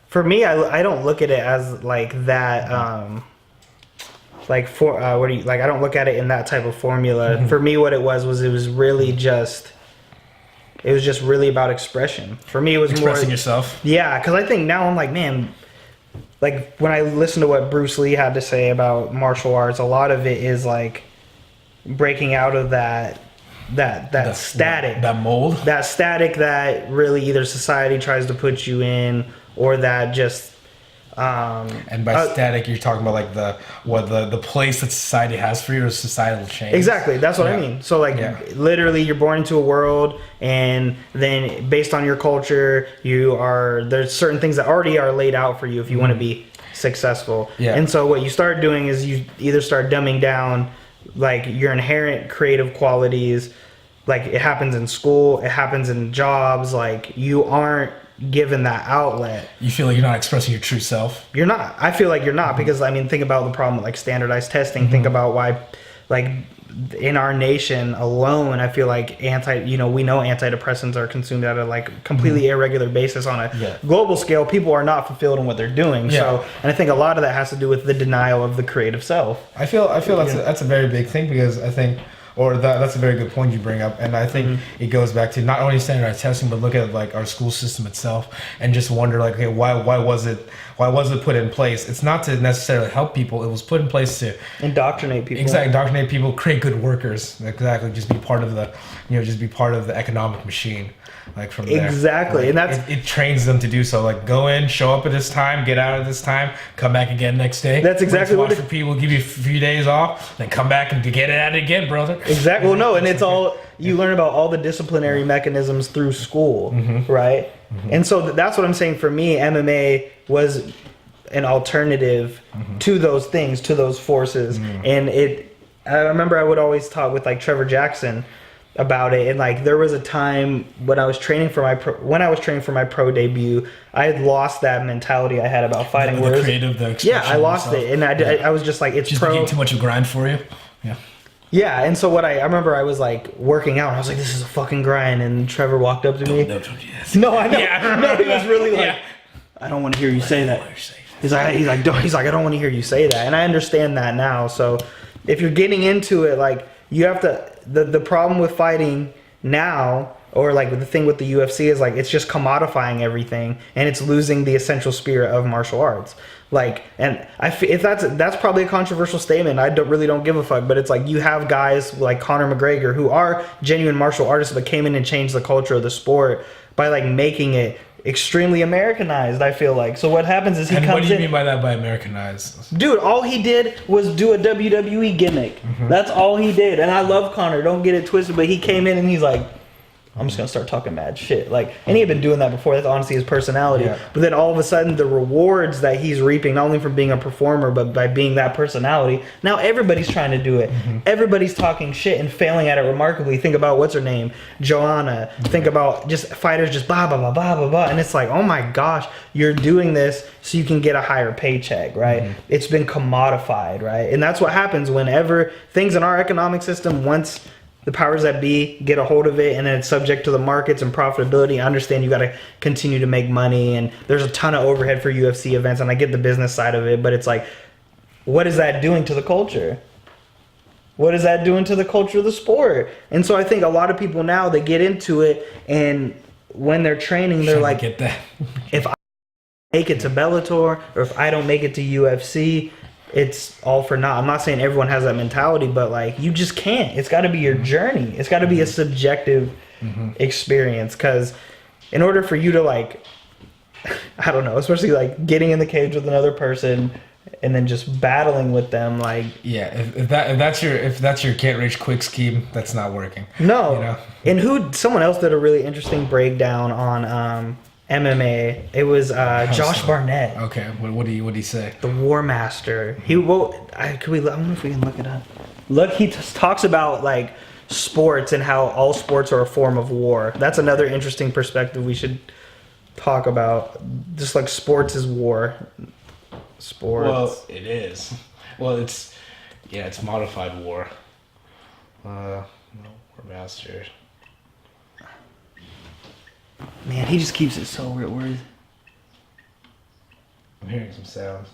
for me. I don't look at it as like that. Like for what do you like? I don't look at it in that type of formula. For me, what it was really just. It was just really about expression. For me, it was expressing more yourself. Yeah, because I think now I'm like, man, like when I listen to what Bruce Lee had to say about martial arts, a lot of it is like breaking out of that static, that mold, that really either society tries to put you in, or that just. And by static, you're talking about like the place that society has for you, or societal change. Exactly, that's what I mean. So like literally, you're born into a world, and then based on your culture, there's certain things that already are laid out for you if you want to be successful. Yeah. And so what you start doing is you either start dumbing down like your inherent creative qualities. Like it happens in school, it happens in jobs. Like you aren't given that outlet. You feel like you're not expressing your true self. You're not. I feel like you're not, because I mean, think about the problem with like standardized testing. Think about why, like in our nation alone, I feel like we know antidepressants are consumed at a like completely irregular basis on a global scale. People are not fulfilled in what they're doing. So, and I think a lot of that has to do with the denial of the creative self. I feel that's a very big thing, because I think. Or that's a very good point you bring up, and I think it goes back to not only standardized testing, but look at like our school system itself, and just wonder like, okay, why was it put in place? It's not to necessarily help people; it was put in place to indoctrinate people. Exactly, indoctrinate people, create good workers. Exactly, just be part of the economic machine. Like from there. Exactly, like, and that's it trains them to do so. Like go in, show up at this time, get out at this time, come back again next day. That's exactly what for people. Give you a few days off, then come back and get it at it again, brother. Exactly. Well, no, and it's all you learn about all the disciplinary mechanisms through school, right? And so that's what I'm saying. For me, MMA was an alternative to those things, to those forces, and I remember I would always talk with like Trevor Jackson about it, and like there was a time when I was training for my pro debut, I had lost that mentality I had about fighting. The creative, the expression. Yeah, I lost it, and I was just like, it's just became too much of a grind for you. Yeah, and so what I remember, I was like working out, and I was like, this is a fucking grind, and Trevor walked up to me. No, I know. Yeah. No, he was really like, I don't want to hear you say that. He's like, I don't want to hear you say that, and I understand that now. So if you're getting into it, like you have to. The problem with fighting now, or like the thing with the UFC, is like it's just commodifying everything, and it's losing the essential spirit of martial arts. Like, and if that's probably a controversial statement, I don't give a fuck. But it's like you have guys like Conor McGregor who are genuine martial artists, but came in and changed the culture of the sport by like making it extremely Americanized, I feel like. So what happens is he comes in. What do you mean by that, by Americanized? Dude, all he did was do a WWE gimmick. That's all he did. And I love Conor, don't get it twisted, but he came in and he's like, I'm just gonna start talking mad shit. Like, and he had been doing that before. That's honestly his personality. Yeah. But then all of a sudden, the rewards that he's reaping, not only from being a performer, but by being that personality, now everybody's trying to do it. Everybody's talking shit and failing at it remarkably. Think about what's her name, Joanna. Think about just fighters, just blah blah blah blah blah blah. And it's like, oh my gosh, you're doing this so you can get a higher paycheck, right? It's been commodified, right? And that's what happens whenever things in our economic system, once the powers that be get a hold of it, and then it's subject to the markets and profitability. I understand you got to continue to make money, and there's a ton of overhead for UFC events, and I get the business side of it, but it's like, what is that doing to the culture? What is that doing to the culture of the sport? And so I think a lot of people now, they get into it, and when they're training, they're like, get that. if I make it to Bellator, or if I don't make it to UFC, it's all for naught. I'm not saying everyone has that mentality, but like, you just can't. It's got to be your journey. It's got to be a subjective experience, because in order for you to like, I don't know, especially like getting in the cage with another person and then just battling with them, like, Yeah, if that's your can't rage quick scheme, that's not working. no. You know? And someone else did a really interesting breakdown on MMA. It was Josh Barnett. Okay, what did he say? The War Master. He wrote. I don't know if we can look it up. Look, he talks about like sports and how all sports are a form of war. That's another interesting perspective we should talk about. Just like sports is war. Sports. Well, it is. Well, it's modified war. War master. Man, he just keeps it so weird. I'm hearing some sounds.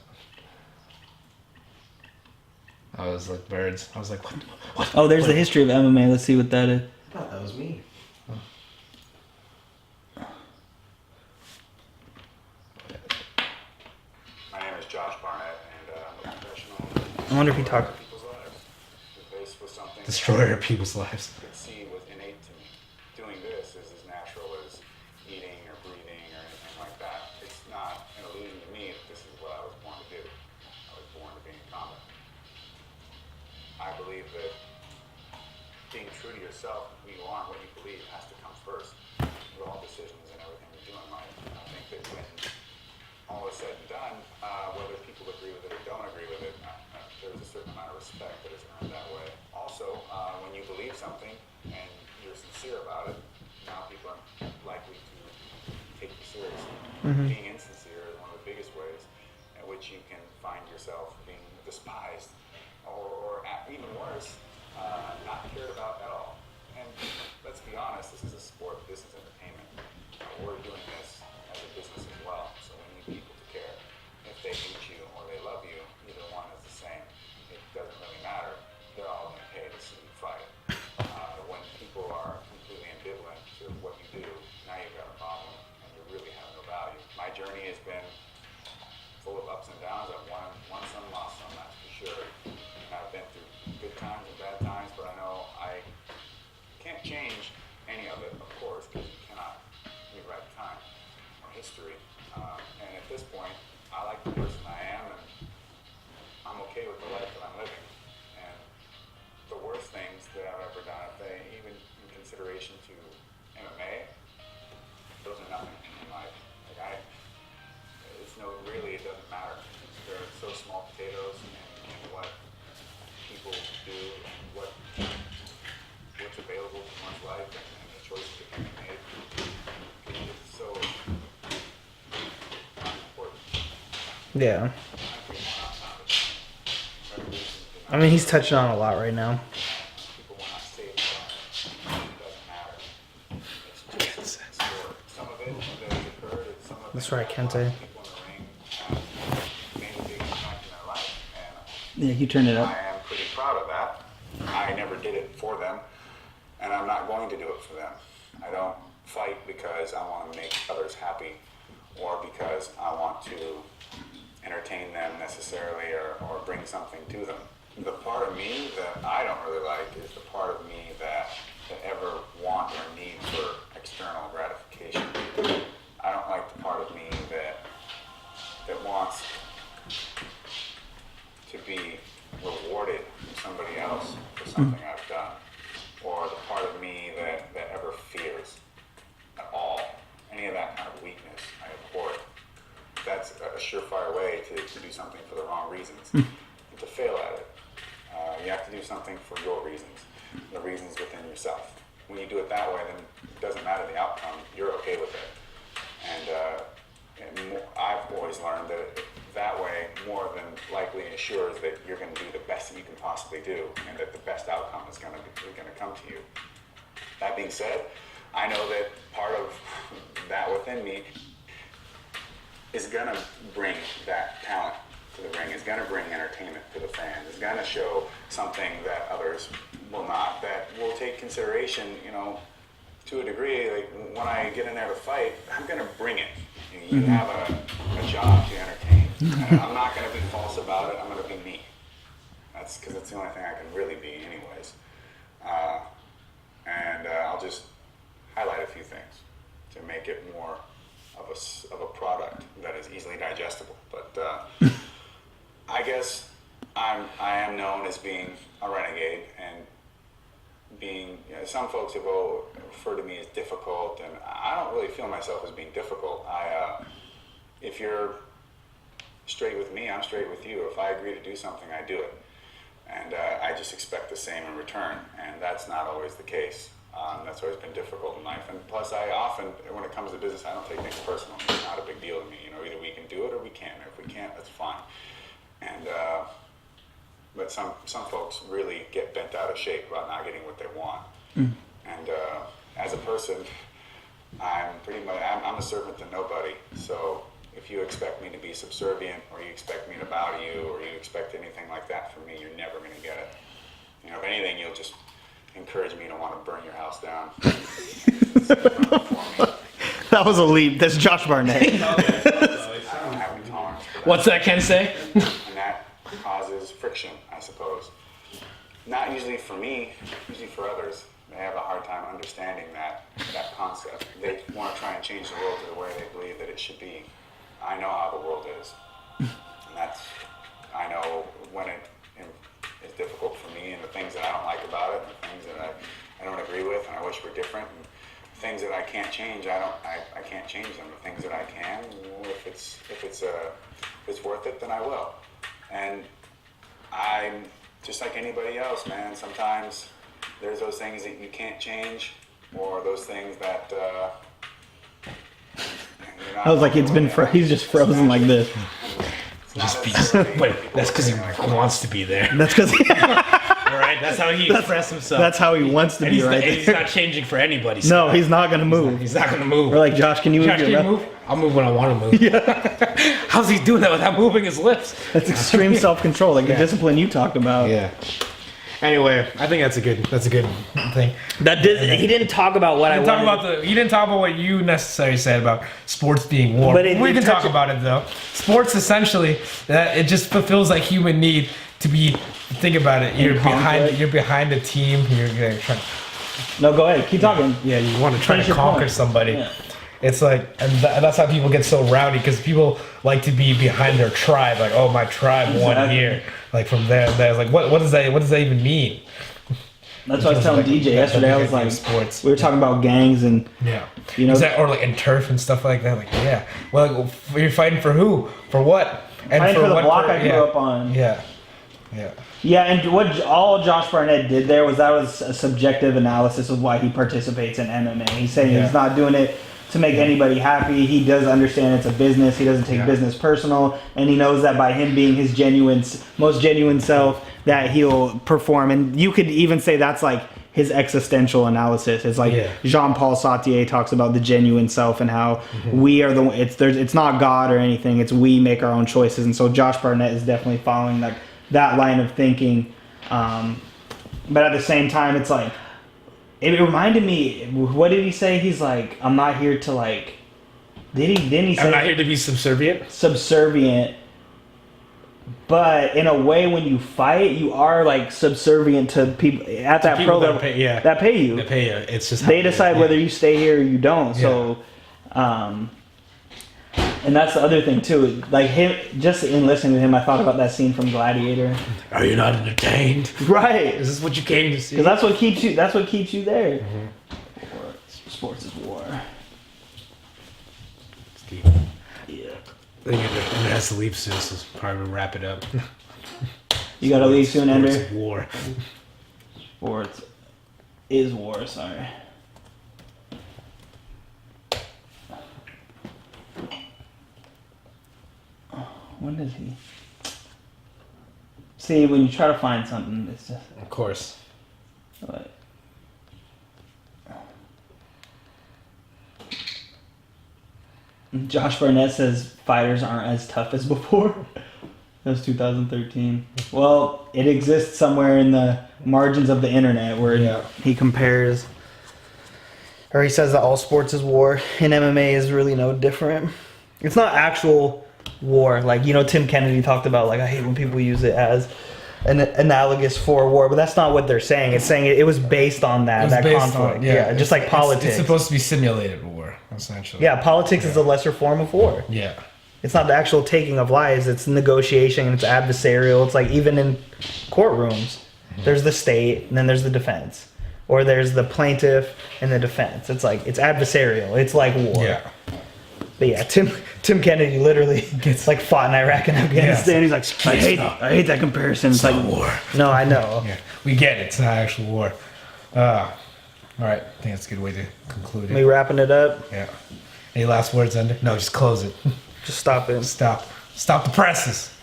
I was like birds. I was like, what? Oh, there's the history of MMA. Let's see what that is. I thought that was me. My name is Josh Barnett, and I'm a professional. I wonder if he talked. People's lives. The base was something Destroyer of people's lives. I could see was innate to me. Doing this is as natural as eating or breathing or anything like that. It's not an illusion to me that this is what I was born to do. I was born to be in combat. I believe that being true to yourself, who you are, and what you believe has to come first with all decisions and everything you do in life. I think that when all is said and done, whether people agree with it or don't agree with it, there's a certain amount of respect that is earned that way. Also, when you believe something and you're sincere about it, now people are likely to take you seriously. Being insincere is one of the biggest ways in which you can find yourself being despised or even worse, not cared about at all. And let's be honest, this is a sport, this is entertainment. We're doing this as a business as well, so we need people to care. If they hate you or they love you, either one is the same. It doesn't really matter. They're all going to pay to see you fight. When people are completely ambivalent to what you do, now you've got a problem and you really have no value. My journey has been full of ups and downs. I've won some, lost some, that's for sure. And I've been through good times and bad times, but I know I can't change any of it, of course, because you cannot rewrite time or history. And at this point, I like the person I am, and I'm okay with the life that I'm living. And the worst things that I've ever done, even in consideration to MMA, those are nothing in life. It doesn't matter. They're so small potatoes, and what people do, and what's available to one's life, and the choices that can be made. It's so important. Yeah. I mean, he's touching on a lot right now. People will not say it, it doesn't matter. It's just a story. Some of it that has occurred, and some of it That's right, Kente. people in the ring have made a big impact in their life. And Yeah, you turned it up. I am pretty proud of that. I never did it for them, and I'm not going to do it for them. I don't fight because I want to make others happy or because I want to entertain them necessarily or bring something to them. The part of me that I don't really like is the part of me that ever want or need for external gratification. I don't like the part of me that wants to be rewarded from somebody else for something I've done, or the part of me that ever fears at all any of that kind of weakness. I abhor it. That's a surefire way to do something for the wrong reasons and to fail at it. You have to do something for your reasons, the reasons within yourself. When you do it that way, then it doesn't matter the outcome. You're okay with it. And I've always learned that way more than likely ensures that you're going to do the best that you can possibly do, and that the best outcome is going to come to you. That being said, I know that part of that within me is going to bring that talent to the ring, is going to bring entertainment to the fans, is going to show something that others will not, that will take consideration, to a degree. Like when I get in there to fight, I'm going to bring it. You have a job to entertain. And I'm not going to be false about it. I'm going to be me. That's because it's the only thing I can really be anyways. And I'll just highlight a few things to make it more of a product that is easily digestible. But I guess I am known as being a renegade, and being, some folks have referred to me as difficult, and I don't really feel myself as being difficult. If you're straight with me, I'm straight with you. If I agree to do something, I do it. And I just expect the same in return, and that's not always the case. That's always been difficult in life. And plus, I often, when it comes to business, I don't take things personal. It's not a big deal to me. Either we can do it or we can't. If we can't, that's fine. And but some folks really get bent out of shape about not getting what they want. And as a person, I'm a servant to nobody. So if you expect me to be subservient, or you expect me to bow to you, or you expect anything like that from me, you're never going to get it. If anything, you'll just encourage me to want to burn your house down. That was a leap. That's Josh Barnett. I don't have any tolerance for that. What's that Ken say? And that causes friction, I suppose. Not usually for me, usually for others. They have a hard time understanding that concept. They want to try and change the world to the way they believe that it should be. I know how the world is. And I know when it is difficult for me, and the things that I don't like about it, and the things that I don't agree with, and I wish were different, and things that I can't change, I can't change them. The things that I can, if it's worth it, then I will. And I'm just like anybody else, man. Sometimes there's those things that you can't change, or those things that I was like, he's just frozen like this. Wait, that's because he wants to be there. That's because Right? That's how he expresses himself. that's how he wants to And be, he's, right? and he's not changing for anybody. No, Scott. he's not gonna move. He's not going to move. We're like, Josh, can you move Josh, your can you lip? move? I'll move when I want to move. Yeah, How's he doing that without moving his lips? that's extreme self-control, like Yeah. the discipline you talked about. Yeah. Anyway, I think that's a good thing. He didn't talk about what I wanted. You didn't talk about what you necessarily said about sports being war. But We can talk about it though. Sports essentially, that it just fulfills that human need to be. Think about it. You're behind a team. You're trying. No, go ahead. Keep talking. Yeah, you want to try Finish to your conquer point. somebody. Yeah. It's like, and that's how people get so rowdy, because people like to be behind their tribe. Like, oh, my tribe won Exactly. here. Like from there and there. It's like, what does that even mean? That's what I was telling DJ yesterday. I was like, sports. we were talking about gangs and Yeah. You know- Is that, or like in turf and stuff like that? Like, yeah. Well, you're fighting for who? For what? And fighting for the what block I grew up on. Yeah. Yeah. Yeah, and what all Josh Barnett did there was a subjective analysis of why he participates in MMA. He's saying Yeah. he's not doing it to make anybody happy. He does understand it's a business. He doesn't take Yeah. business personal, and he knows that by him being his most genuine self, that he'll perform. And you could even say that's like his existential analysis. It's like Yeah. Jean-Paul Sartre talks about the genuine self and how we are it's not God or anything. It's we make our own choices. And so Josh Barnett is definitely following that line of thinking. But at the same time, it's like, it reminded me, what did he say? He's like, I'm not here to like, didn't he say I'm not here to be subservient. subservient, but in a way when you fight, you are like subservient to people at that people pro that level pay- yeah. that pay you. They pay you. It's just They decide yeah. whether you stay here or you don't. So, and that's the other thing too. Like him, just in listening to him, I thought about that scene from Gladiator. Are you not entertained? Right. Is this what you came to see? Because that's what keeps you. That's what keeps you there. Sports is war. Steve. Yeah. I think it has to leave soon, so it's probably wrap it up. You gotta leave soon, Sports Ender. of war. Sports is war. Sorry. When does he? See, when you try to find something, it's just. Of course. What? Josh Barnett says fighters aren't as tough as before. That was 2013. Well, it exists somewhere in the margins of the internet where he compares, or he says that all sports is war, and MMA is really no different. It's not actual war. Like, you know, Tim Kennedy talked about, like, I hate when people use it as an analogous for war, but that's not what they're saying. It's saying it was based on that conflict. Just like politics. It's supposed to be simulated war, essentially. Yeah, politics is a lesser form of war. Yeah. It's not the actual taking of lives. It's negotiation. It's adversarial. It's like even in courtrooms, there's the state and then there's the defense. Or there's the plaintiff and the defense. It's like, it's adversarial. It's like war. Yeah. But yeah, Tim Kennedy literally gets like fought in Iraq and Afghanistan. He's like, I hate that comparison. It's like war. No, I know. Yeah, we get it. It's not actual war. All right, I think that's a good way to conclude it. We wrapping it up? Yeah. Any last words, Ender? No, just close it. Just stop it. Stop the presses.